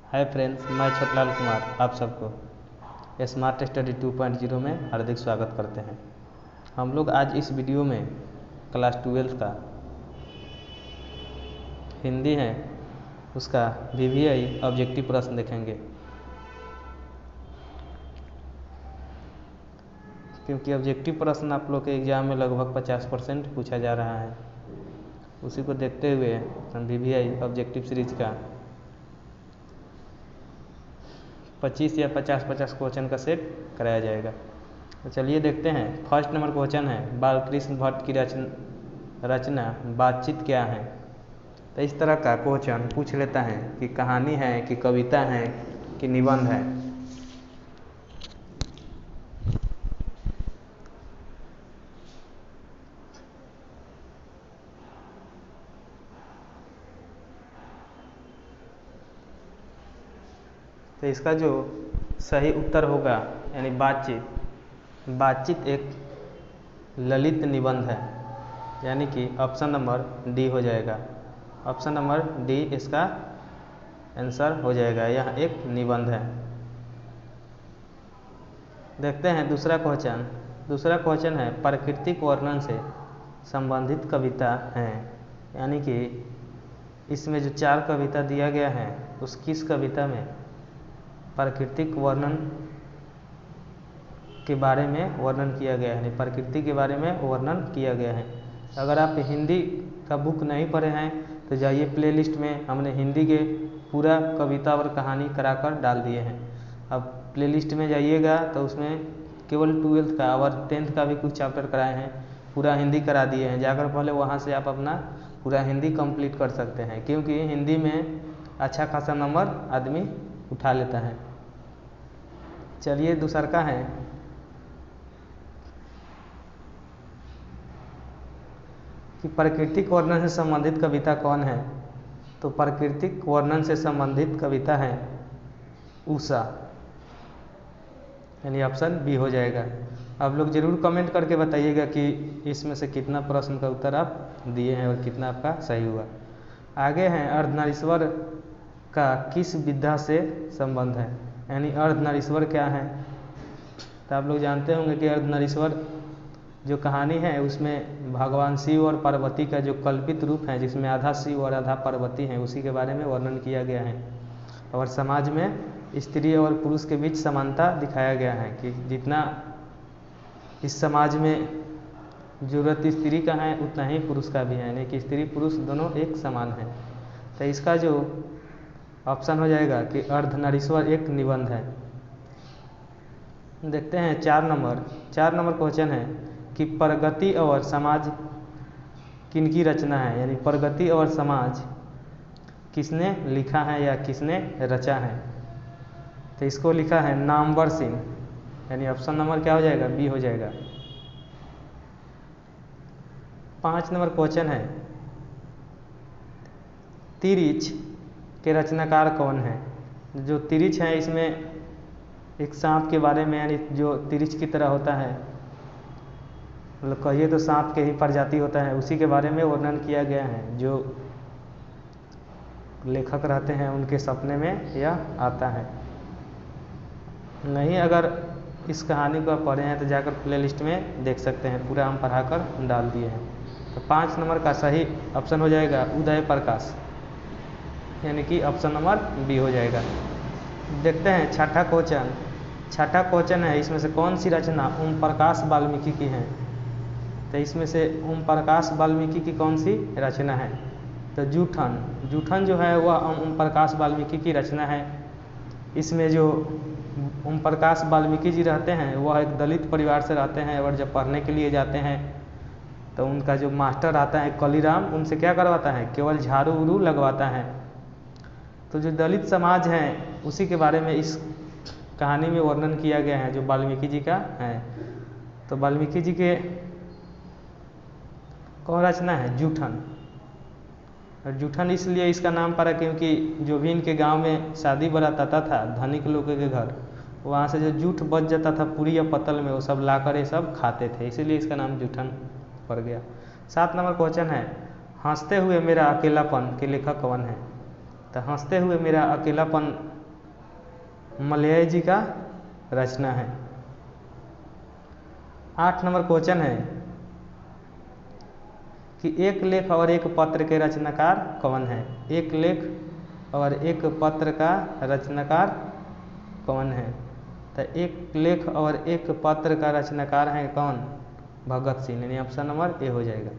Hi friends, मैं छोटलाल कुमार आप सबको स्मार्ट स्टडी 2.0 में हार्दिक स्वागत करते हैं। हम लोग आज इस वीडियो में क्लास 12 का हिंदी है उसका VVI ऑब्जेक्टिव प्रश्न देखेंगे, क्योंकि ऑब्जेक्टिव प्रश्न आप लोग के एग्ज़ाम में लगभग 50% पूछा जा रहा है। उसी को देखते हुए हम VVI ऑब्जेक्टिव सीरीज का 25 या 50 क्वेश्चन का सेट कराया जाएगा। तो चलिए देखते हैं। फर्स्ट नंबर क्वेश्चन है, बालकृष्ण भट्ट की रचना बातचीत क्या है। तो इस तरह का क्वेश्चन पूछ लेता है कि कहानी है कि कविता है कि निबंध है। तो इसका जो सही उत्तर होगा यानी बातचीत एक ललित निबंध है, यानी कि ऑप्शन नंबर डी हो जाएगा। ऑप्शन नंबर डी इसका आंसर हो जाएगा। यह एक निबंध है। देखते हैं दूसरा क्वेश्चन है, प्राकृतिक वर्णन से संबंधित कविता है, यानी कि इसमें जो 4 कविता दिया गया है उस किस कविता में प्राकृतिक वर्णन के बारे में वर्णन किया गया है, यानी प्रकृति के बारे में वर्णन किया गया है। अगर आप हिंदी का बुक नहीं पढ़े हैं तो जाइए प्लेलिस्ट में, हमने हिंदी के पूरा कविता और कहानी कराकर डाल दिए हैं। अब प्लेलिस्ट में जाइएगा तो उसमें केवल 12th का और 10th का भी कुछ चैप्टर कराए हैं, पूरा हिंदी करा दिए हैं। जाकर पहले वहाँ से आप अपना पूरा हिंदी कंप्लीट कर सकते हैं, क्योंकि हिंदी में अच्छा खासा नंबर आदमी उठा लेता है। चलिए दूसरा का है कि प्राकृतिक वर्णन से संबंधित कविता कौन है। तो प्राकृतिक वर्णन से संबंधित कविता है उषा, यानी ऑप्शन बी हो जाएगा। आप लोग ज़रूर कमेंट करके बताइएगा कि इसमें से कितना प्रश्न का उत्तर आप दिए हैं और कितना आपका सही हुआ। आगे हैं, अर्धनारीश्वर का किस विधा से संबंध है, यानी अर्धनारीश्वर क्या है। तो आप लोग जानते होंगे कि अर्धनारीश्वर जो कहानी है उसमें भगवान शिव और पार्वती का जो कल्पित रूप है, जिसमें आधा शिव और आधा पार्वती है, उसी के बारे में वर्णन किया गया है। और समाज में स्त्री और पुरुष के बीच समानता दिखाया गया है कि जितना इस समाज में जरूरत स्त्री का है उतना ही पुरुष का भी है, यानी कि स्त्री पुरुष दोनों एक समान है। तो इसका जो ऑप्शन हो जाएगा कि अर्धनारीश्वर एक निबंध है। देखते हैं 4 नंबर क्वेश्चन है कि प्रगति और समाज किनकी रचना है, यानी प्रगति और समाज किसने लिखा है या किसने रचा है। तो इसको लिखा है नामवर सिंह, यानी ऑप्शन नंबर क्या हो जाएगा, बी हो जाएगा। 5 नंबर क्वेश्चन है, तिरिच के रचनाकार कौन है। जो तिरिच है इसमें एक सांप के बारे में, यानी जो तिरिच की तरह होता है, मतलब कहिए तो सांप के ही प्रजाति होता है, उसी के बारे में वर्णन किया गया है। जो लेखक रहते हैं उनके सपने में यह आता है। नहीं, अगर इस कहानी को आप पढ़े हैं तो जाकर प्लेलिस्ट में देख सकते हैं, पूरा हम पढ़ाकर डाल दिए हैं। तो 5 नंबर का सही ऑप्शन हो जाएगा उदय प्रकाश, यानी कि ऑप्शन नंबर बी हो जाएगा। देखते हैं छठा क्वेश्चन है, इसमें से कौन सी रचना ओम प्रकाश वाल्मीकि की है। तो इसमें से ओम प्रकाश वाल्मीकि की कौन सी रचना है। तो जूठन जो है वह ओम प्रकाश वाल्मीकि की रचना है। इसमें जो ओम प्रकाश वाल्मीकि जी रहते हैं वह एक दलित परिवार से रहते हैं, और जब पढ़ने के लिए जाते हैं तो उनका जो मास्टर आता है कलीराम, उनसे क्या करवाता है, केवल झाड़ू उड़ू लगवाता है। तो जो दलित समाज है उसी के बारे में इस कहानी में वर्णन किया गया है, जो वाल्मीकि जी का है। तो वाल्मीकि जी के कौन रचना है, जूठन। और जूठन इसलिए इसका नाम पड़ा क्योंकि जो भी इनके गांव में शादी बारात आता था धनिक लोगों के घर, वहाँ से जो जूठ बच जाता था पूरी या पतल में, वो सब लाकर ये सब खाते थे, इसीलिए इसका नाम जूठन पड़ गया। 7 नंबर क्वेश्चन है, हंसते हुए मेरा अकेलापन के लेखक कौन है। तो हंसते हुए मेरा अकेलापन मलयाई जी का रचना है। 8 नंबर क्वेश्चन है कि एक लेख और एक पत्र के रचनाकार कौन है। एक लेख और एक पत्र का रचनाकार कौन है? तो एक लेख और एक पत्र का रचनाकार है कौन? भगत सिंह, यानी ऑप्शन नंबर ए हो जाएगा।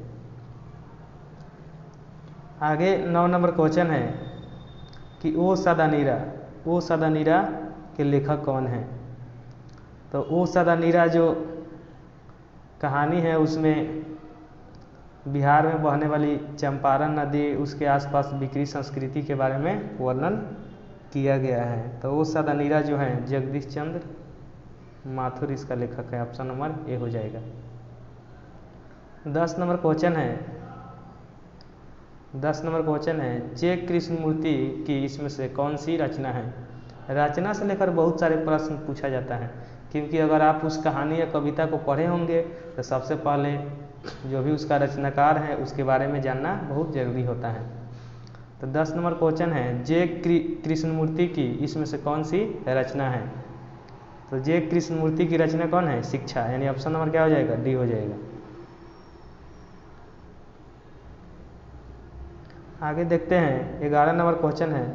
आगे 9 नंबर क्वेश्चन है कि ओ सदा नीरा के लेखक कौन है? तो ओ सदा नीरा जो कहानी है उसमें बिहार में बहने वाली चंपारण नदी, उसके आसपास बिक्री संस्कृति के बारे में वर्णन किया गया है। तो वो सदा नीरा जो है जगदीश चंद्र माथुर इसका लेखक है, ऑप्शन नंबर ए हो जाएगा। 10 नंबर क्वेश्चन है जे कृष्णमूर्ति की इसमें से कौन सी रचना है? रचना से लेकर बहुत सारे प्रश्न पूछा जाता है, क्योंकि अगर आप उस कहानी या कविता को पढ़े होंगे तो सबसे पहले जो भी उसका रचनाकार है उसके बारे में जानना बहुत ज़रूरी होता है। तो 10 नंबर क्वेश्चन है जे कृष्णमूर्ति की इसमें से कौन सी रचना है? तो जे कृष्णमूर्ति की रचना कौन है? शिक्षा, यानी ऑप्शन नंबर क्या हो जाएगा? डी हो जाएगा। आगे देखते हैं 11 नंबर क्वेश्चन है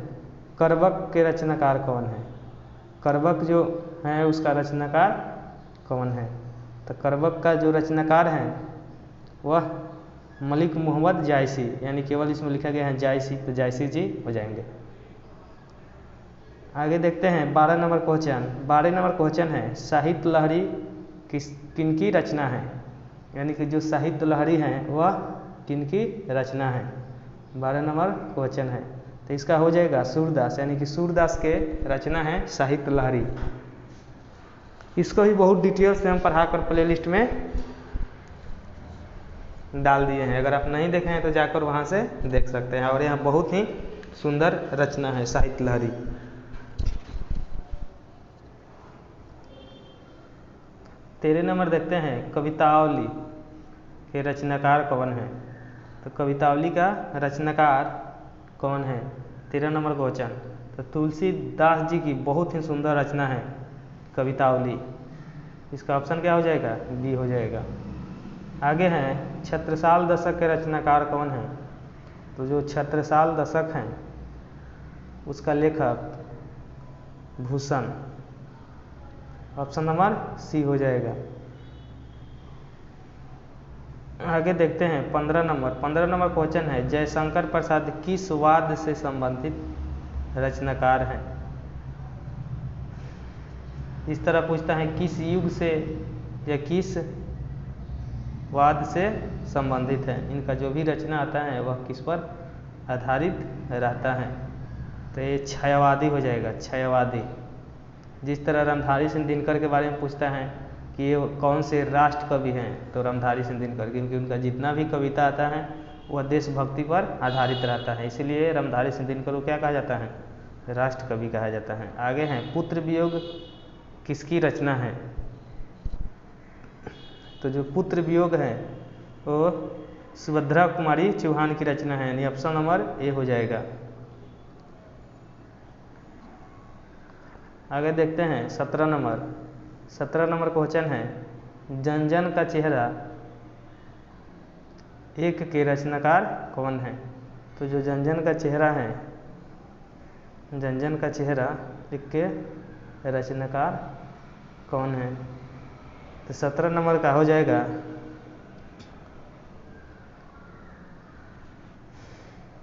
करबक के रचनाकार कौन है? करबक जो है उसका रचनाकार कौन है? तो करबक का जो रचनाकार है वह मलिक मोहम्मद जायसी, यानी केवल इसमें लिखा गया है जायसी, तो जायसी जी हो जाएंगे। आगे देखते हैं 12 नंबर क्वेश्चन है साहित्य लहरी किनकी रचना है? यानी कि जो साहित्य लहरी है वह किनकी रचना है? 12 नंबर क्वेश्चन है, तो इसका हो जाएगा सूरदास, यानी कि सूरदास के रचना है साहित्य लहरी। इसको भी बहुत डिटेल से हम पढ़ाकर प्लेलिस्ट में डाल दिए हैं, अगर आप नहीं देखे हैं तो जाकर वहाँ से देख सकते हैं। और यह बहुत ही सुंदर रचना है साहित्य लहरी। 13 नंबर देखते हैं कवितावली के रचनाकार कौन है? तो कवितावली का रचनाकार कौन है? 13 नंबर क्वेश्चन। तो तुलसीदास जी की बहुत ही सुंदर रचना है कवितावली, इसका ऑप्शन क्या हो जाएगा? बी हो जाएगा। आगे हैं छत्रसाल दशक के रचनाकार कौन है? तो जो छत्रसाल दशक हैं उसका लेखक भूषण, ऑप्शन नंबर सी हो जाएगा। आगे देखते हैं 15 नंबर क्वेश्चन है जयशंकर प्रसाद किस वाद से संबंधित रचनाकार हैं? इस तरह पूछता है किस युग से या किस वाद से संबंधित है। इनका जो भी रचना आता है वह किस पर आधारित रहता है? तो ये छायावादी हो जाएगा, छायावादी। जिस तरह रामधारी सिंह दिनकर के बारे में पूछता है कि ये कौन से राष्ट्र कवि हैं, तो रामधारी सिंह दिनकर, क्योंकि उनका जितना भी कविता आता है वह देशभक्ति पर आधारित रहता है, इसलिए रामधारी सिंह दिनकर को क्या कहा जाता है? राष्ट्र कवि कहा जाता है। आगे हैं पुत्र वियोग किसकी रचना है? तो जो पुत्र वियोग है वो सुभद्रा कुमारी चौहान की रचना है, यानी ऑप्शन नंबर ए हो जाएगा। आगे देखते हैं 17 नंबर क्वेश्चन है जन जन का चेहरा एक के रचनाकार कौन है? तो जो जन जन का चेहरा है, जन जन का चेहरा एक के रचनाकार कौन है? तो 17 नंबर का हो जाएगा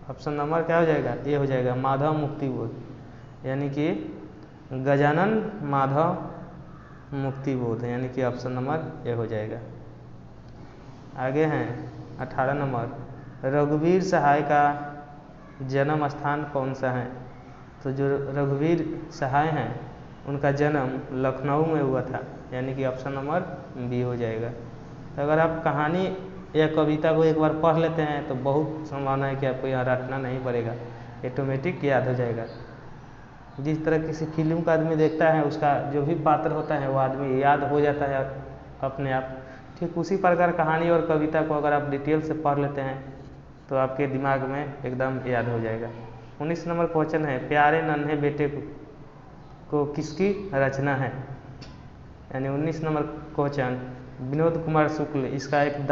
ऑप्शन नंबर क्या हो जाएगा? ए हो जाएगा, माधव मुक्तिबोध, यानी कि गजानन माधव मुक्तिबोध, यानी कि ऑप्शन नंबर ए हो जाएगा। आगे हैं 18 नंबर रघुवीर सहाय का जन्म स्थान कौन सा है? तो जो रघुवीर सहाय हैं उनका जन्म लखनऊ में हुआ था, यानी कि ऑप्शन नंबर बी हो जाएगा। तो अगर आप कहानी या कविता को एक बार पढ़ लेते हैं तो बहुत संभावना है कि आपको यहाँ रटना नहीं पड़ेगा, ऑटोमेटिक याद हो जाएगा। जिस तरह किसी फिल्म का आदमी देखता है उसका जो भी पात्र होता है वो आदमी याद हो जाता है अपने आप, ठीक उसी प्रकार कहानी और कविता को अगर आप डिटेल से पढ़ लेते हैं तो आपके दिमाग में एकदम याद हो जाएगा। 19 नंबर क्वेश्चन है प्यारे नन्हे बेटे को किसकी रचना है। यानी 19 नंबर क्वेश्चन विनोद कुमार शुक्ल, इसका एक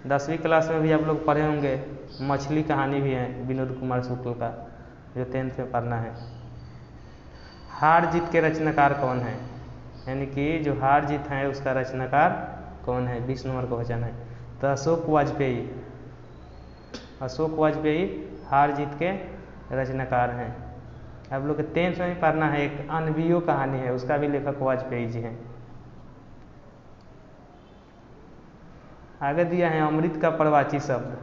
10वीं क्लास में भी आप लोग पढ़े होंगे, मछली कहानी भी है विनोद कुमार शुक्ल का, जो 10th में पढ़ना है। हार जीत के रचनाकार कौन है, यानी कि जो हार जीत है उसका रचनाकार कौन है, 20 नंबर क्वेश्चन है। तो अशोक वाजपेयी हार जीत के रचनाकार हैं। आप लोग के 10th में पढ़ना है, एक अनबियो कहानी है, उसका भी लेखक वाजपेयी जी हैं। आगे दिया है अमृत का प्रवाची शब्द।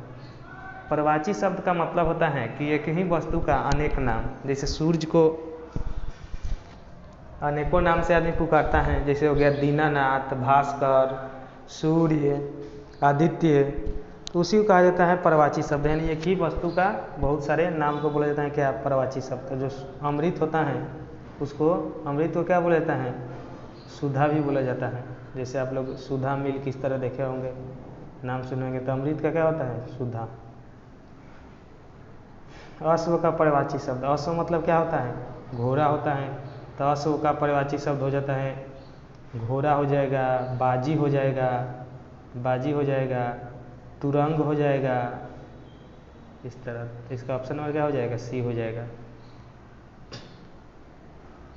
प्रवाची शब्द का मतलब होता है कि एक ही वस्तु का अनेक नाम, जैसे सूर्य को अनेकों नाम से आदमी पुकारता है, जैसे हो गया दीनानाथ, भास्कर, सूर्य, आदित्य, तो उसी को कहा जाता है प्रवाची शब्द। यानी एक ही वस्तु का बहुत सारे नाम को बोला जाता है क्या, प्रवाची शब्द। जो अमृत होता है उसको, अमृत को क्या बोला जाता है, सुधा भी बोला जाता है। जैसे आप लोग सुधा मिल किस तरह देखे होंगे, नाम सुनेंगे, तो अमृत का क्या होता है, सुधा। अश्व का प्रवाची शब्द, अश्व मतलब क्या होता है, घोड़ा होता है, तो अश्व का प्रवाची शब्द हो जाता है घोड़ा हो जाएगा, बाजी हो जाएगा, तुरंग हो जाएगा, इस तरह। इसका ऑप्शन नंबर क्या हो जाएगा, सी हो जाएगा।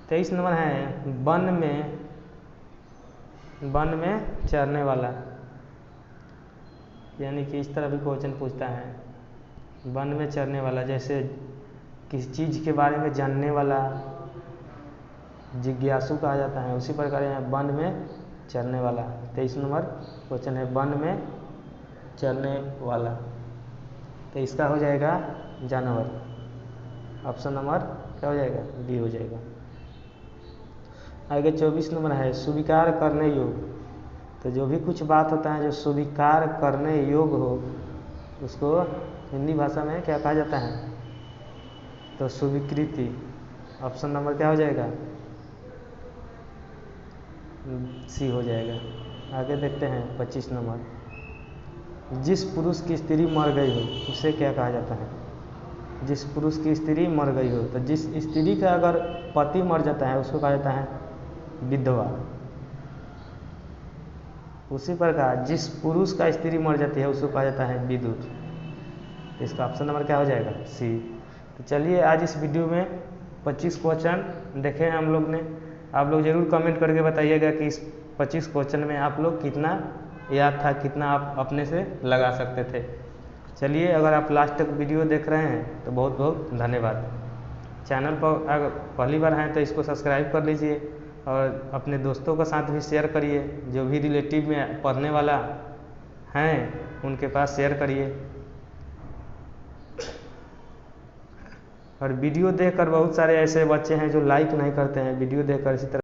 23 नंबर है वन में चरने वाला, यानी कि इस तरह भी क्वेश्चन पूछता है, वन में चरने वाला, जैसे किसी चीज़ के बारे में जानने वाला जिज्ञासु कहा जाता है, उसी प्रकार यहाँ वन में चरने वाला। 23 नंबर क्वेश्चन है वन में चरने वाला, तो इसका हो जाएगा जानवर। ऑप्शन नंबर क्या हो जाएगा, बी हो जाएगा। आगे 24 नंबर है स्वीकार करने योग्य। तो जो भी कुछ बात होता है जो स्वीकार करने योग्य हो, उसको हिंदी भाषा में क्या कहा जाता है, तो स्वीकृति। ऑप्शन नंबर क्या हो जाएगा, सी हो जाएगा। आगे देखते हैं 25 नंबर, जिस पुरुष की स्त्री मर गई हो उसे क्या कहा जाता है। जिस पुरुष की स्त्री मर गई हो, तो जिस स्त्री का अगर पति मर जाता है उसको कहा जाता है विधवा। उसी प्रकार जिस पुरुष का स्त्री मर जाती है उसको कहा जाता है विधुर। इसका ऑप्शन नंबर क्या हो जाएगा, सी। तो चलिए आज इस वीडियो में 25 क्वेश्चन देखे हैं हम लोग ने। आप लोग ज़रूर कमेंट करके बताइएगा कि इस 25 क्वेश्चन में आप लोग कितना याद था, कितना आप अपने से लगा सकते थे। चलिए, अगर आप लास्ट तक वीडियो देख रहे हैं तो बहुत बहुत धन्यवाद। चैनल पर अगर पहली बार हैं तो इसको सब्सक्राइब कर लीजिए और अपने दोस्तों के साथ भी शेयर करिए, जो भी रिलेटिव में पढ़ने वाला हैं उनके पास शेयर करिए। और वीडियो देखकर बहुत सारे ऐसे बच्चे हैं जो लाइक नहीं करते हैं, वीडियो देखकर इसी तरह